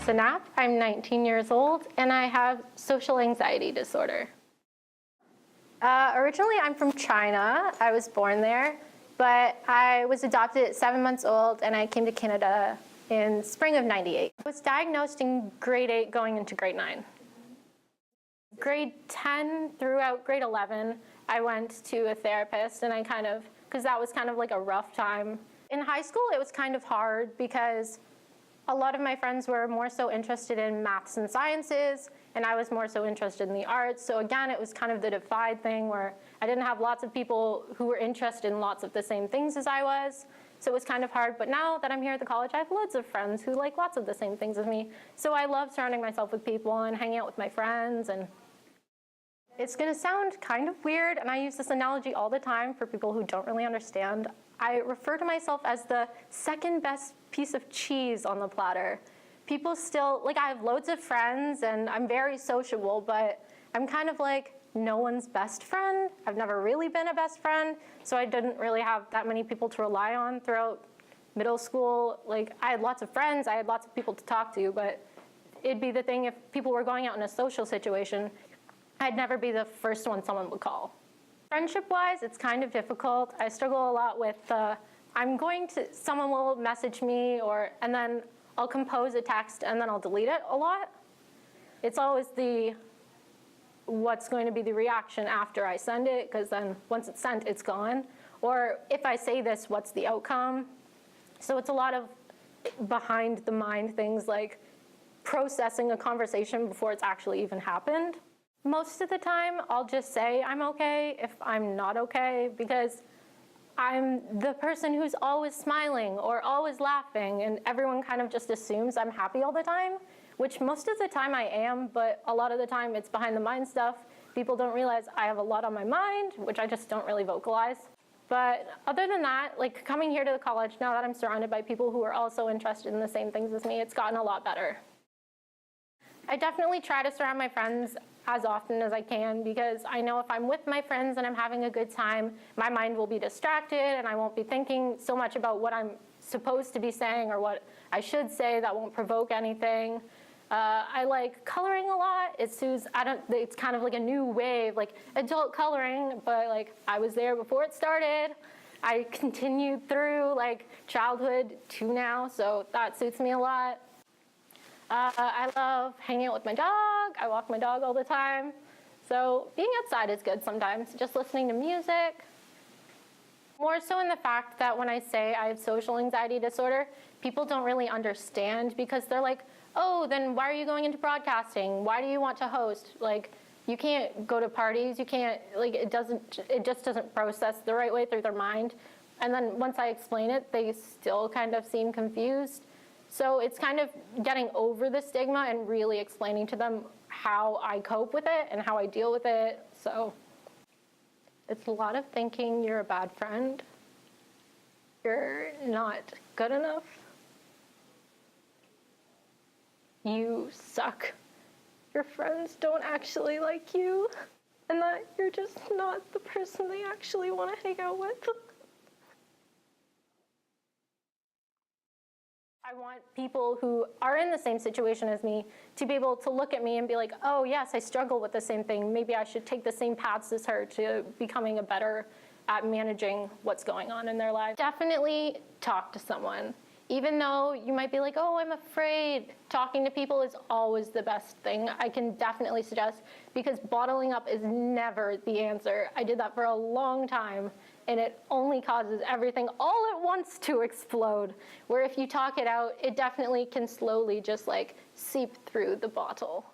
Sanap. I'm 19 years old, and I have social anxiety disorder. Originally, I'm from China. I was born there, but I was adopted at 7 months old, and I came to Canada in spring of '98. I was diagnosed in grade 8 going into grade 9. Grade 10 throughout grade 11, I went to a therapist, and because that was kind of like a rough time. In high school, it was kind of hard because a lot of my friends were more so interested in maths and sciences, and I was more so interested in the arts. So again, it was kind of the divide thing where I didn't have lots of people who were interested in lots of the same things as I was. So it was kind of hard. But now that I'm here at the college, I have loads of friends who like lots of the same things as me. So I love surrounding myself with people and hanging out with my friends. And it's going to sound kind of weird, and I use this analogy all the time for people who don't really understand. I refer to myself as the second best piece of cheese on the platter. People still, I have loads of friends, and I'm very sociable, but I'm kind of like no one's best friend. I've never really been a best friend, so I didn't really have that many people to rely on throughout middle school. I had lots of friends, I had lots of people to talk to, but it'd be the thing if people were going out in a social situation, I'd never be the first one someone would call. Friendship-wise, it's kind of difficult. I struggle a lot with someone will message me, and then I'll compose a text, and then I'll delete it a lot. It's always what's going to be the reaction after I send it, because then once it's sent, it's gone. Or if I say this, what's the outcome? So it's a lot of behind-the-mind things, like processing a conversation before it's actually even happened. Most of the time, I'll just say I'm okay if I'm not okay, because I'm the person who's always smiling or always laughing, and everyone kind of just assumes I'm happy all the time, which most of the time I am, but a lot of the time it's behind the mind stuff. People don't realize I have a lot on my mind, which I just don't really vocalize. But other than that, coming here to the college, now that I'm surrounded by people who are also interested in the same things as me, it's gotten a lot better. I definitely try to surround my friends as often as I can, because I know if I'm with my friends and I'm having a good time, my mind will be distracted and I won't be thinking so much about what I'm supposed to be saying or what I should say that won't provoke anything. I like coloring a lot. It's kind of like a new wave, like adult coloring, but I was there before it started. I continued through childhood to now, so that suits me a lot. I love hanging out with my dog. I walk my dog all the time. So being outside is good sometimes, just listening to music. More so in the fact that when I say I have social anxiety disorder, people don't really understand, because they're like, oh, then why are you going into broadcasting? Why do you want to host? You can't go to parties. You can't, it just doesn't process the right way through their mind. And then once I explain it, they still kind of seem confused. So it's kind of getting over the stigma and really explaining to them how I cope with it and how I deal with it. So it's a lot of thinking you're a bad friend. You're not good enough. You suck. Your friends don't actually like you, and that you're just not the person they actually want to hang out with. I want people who are in the same situation as me to be able to look at me and be like, oh yes, I struggle with the same thing. Maybe I should take the same paths as her to becoming better at managing what's going on in their life. Definitely talk to someone. Even though you might be like, oh, I'm afraid, talking to people is always the best thing. I can definitely suggest, because bottling up is never the answer. I did that for a long time, and it only causes everything all at once to explode. Where if you talk it out, it definitely can slowly just seep through the bottle.